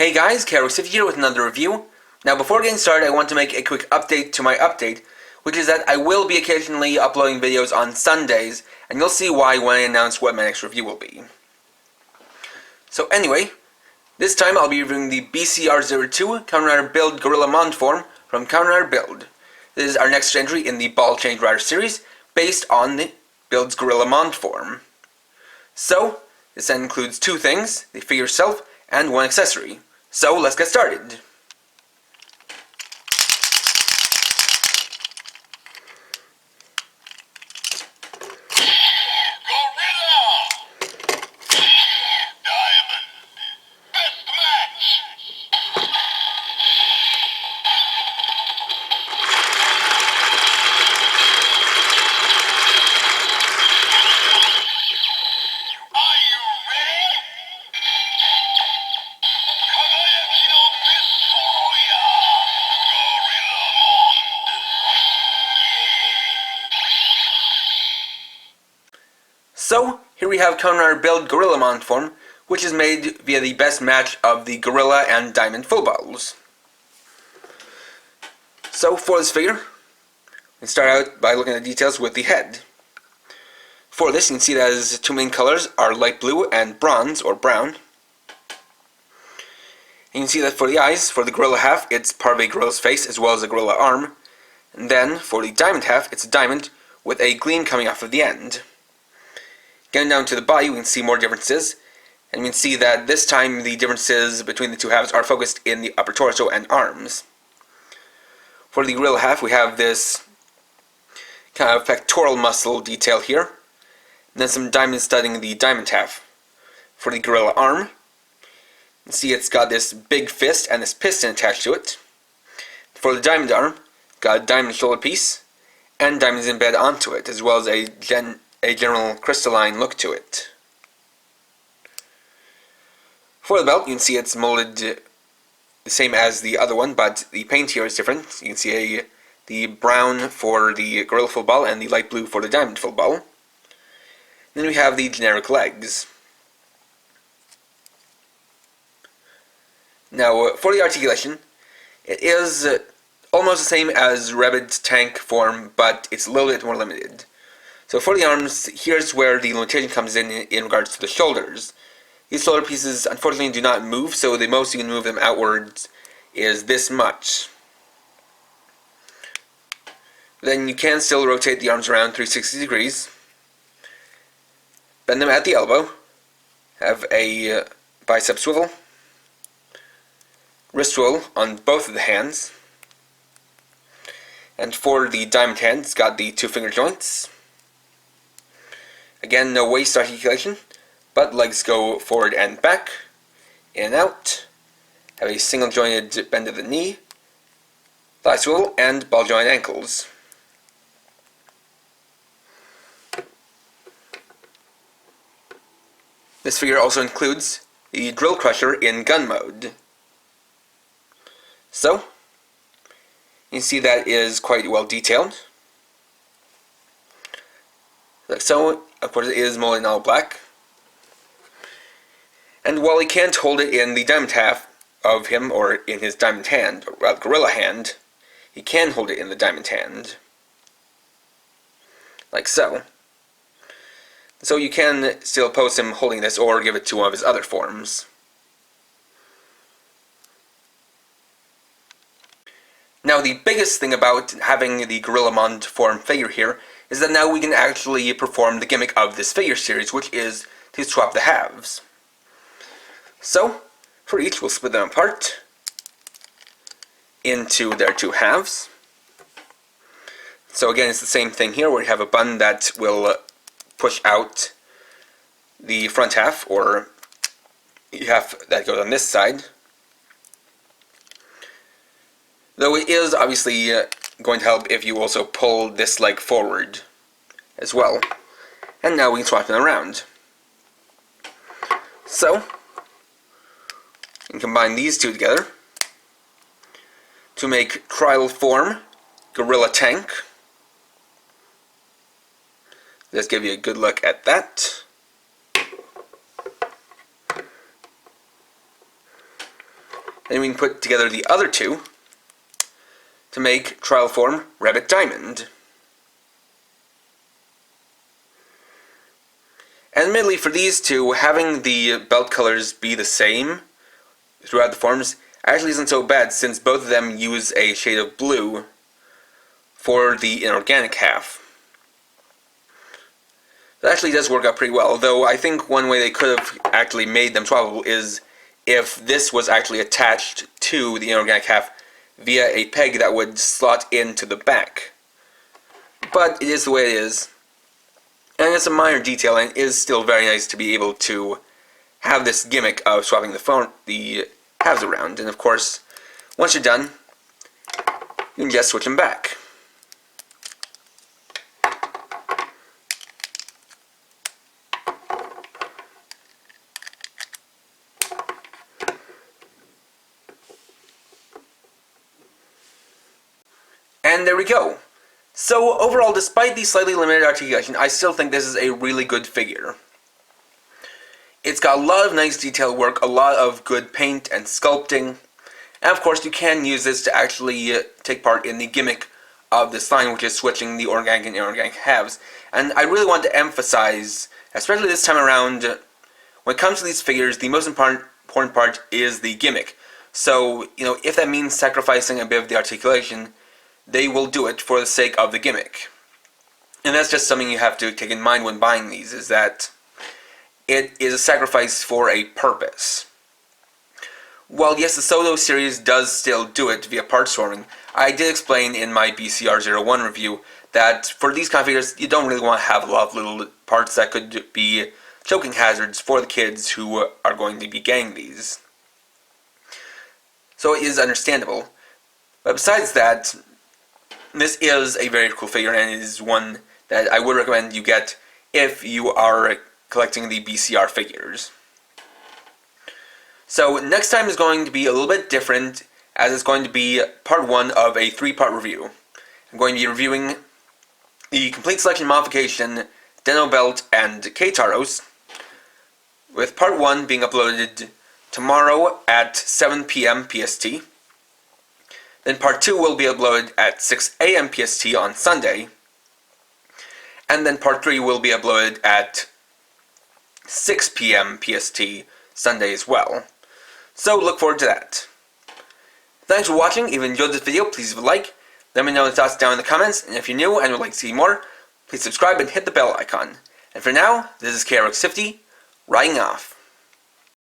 Hey guys, Karoxif here with another review. Now before getting started, I want to make a quick update to my update, which is that I will be occasionally uploading videos on Sundays, and you'll see why when I announce what my next review will be. So anyway, this time I'll be reviewing the BCR02 Kamen Rider Build GorillaMond form from Kamen Rider Build. This is our next entry in the Ball Change Rider series, based on the Build's GorillaMond form. So, this then includes two things, the figure itself and one accessory. So let's get started. So, here we have Kamen Rider Build GorillaMond form, which is made via the best match of the Gorilla and Diamond full bottles. So, for this figure, we start out by looking at the details with the head. For this, you can see that his two main colors are light blue and bronze, or brown. And you can see that for the eyes, for the gorilla half, it's part of a gorilla's face as well as a gorilla arm. And then, for the diamond half, it's a diamond with a gleam coming off of the end. Getting down to the body, we can see more differences, and we can see that this time the differences between the two halves are focused in the upper torso and arms. For the gorilla half, we have this kind of pectoral muscle detail here, and then some diamonds studding the diamond half. For the gorilla arm, you can see it's got this big fist and this piston attached to it. For the diamond arm, it's got a diamond shoulder piece, and diamonds embedded onto it, as well as a general crystalline look to it. For the belt, you can see it's molded the same as the other one, but the paint here is different. You can see the brown for the gorilla full ball and the light blue for the diamond full ball. Then we have the generic legs. Now, for the articulation, it is almost the same as Rabbit's tank form, but it's a little bit more limited. So for the arms, here's where the limitation comes in regards to the shoulders. These shoulder pieces unfortunately do not move, so the most you can move them outwards is this much. Then you can still rotate the arms around 360 degrees. Bend them at the elbow. Have a bicep swivel. Wrist swivel on both of the hands. And for the diamond hand, it's got the two finger joints. Again, no waist articulation, but legs go forward and back, in and out. Have a single jointed bend of the knee, thigh swivel, and ball joint ankles. This figure also includes the drill crusher in gun mode. So, you can see that is quite well detailed. Like so, of course it is molded in all black. And while he can't hold it in the diamond half of him, or in his diamond hand, or rather gorilla hand, he can hold it in the diamond hand. Like so. So you can still pose him holding this, or give it to one of his other forms. Now the biggest thing about having the GorillaMond form figure here is that now we can actually perform the gimmick of this figure series, which is to swap the halves. So, for each we'll split them apart into their two halves. So again, it's the same thing here, where you have a button that will push out the front half, or half that goes on this side. Though it is obviously going to help if you also pull this leg forward as well. And now we can swap them around. So, you can combine these two together to make trial form Gorilla Tank. Let's give you a good look at that. And we can put together the other two to make Trial Form Rabbit Diamond. And admittedly, for these two, having the belt colors be the same throughout the forms actually isn't so bad, since both of them use a shade of blue for the inorganic half. That actually does work out pretty well, though I think one way they could have actually made them swappable is if this was actually attached to the inorganic half via a peg that would slot into the back. But it is the way it is, and it's a minor detail, and it is still very nice to be able to have this gimmick of swapping the halves around. And of course, once you're done, you can just switch them back. And there we go. So overall, despite the slightly limited articulation, I still think this is a really good figure. It's got a lot of nice detail work, a lot of good paint and sculpting, and of course you can use this to actually take part in the gimmick of this line, which is switching the organic and inorganic halves. And I really want to emphasize, especially this time around, when it comes to these figures, the most important part is the gimmick. So, if that means sacrificing a bit of the articulation, they will do it for the sake of the gimmick. And that's just something you have to take in mind when buying these, is that it is a sacrifice for a purpose. While yes, the Solo series does still do it via part swarming, I did explain in my BCR01 review that for these kind of figures, you don't really want to have a lot of little parts that could be choking hazards for the kids who are going to be getting these. So it is understandable. But besides that, this is a very cool figure, and it is one that I would recommend you get if you are collecting the BCR figures. So next time is going to be a little bit different, as it's going to be part 1 of a 3-part review. I'm going to be reviewing the Complete Selection Modification, Deno Belt, and K-Taros, with part 1 being uploaded tomorrow at 7 p.m. PST. Then part 2 will be uploaded at 6 a.m. PST on Sunday. And then part 3 will be uploaded at 6 p.m. PST Sunday as well. So look forward to that. Thanks for watching. If you enjoyed this video, please leave a like. Let me know your thoughts down in the comments. And if you're new and would like to see more, please subscribe and hit the bell icon. And for now, this is KRX50, writing off.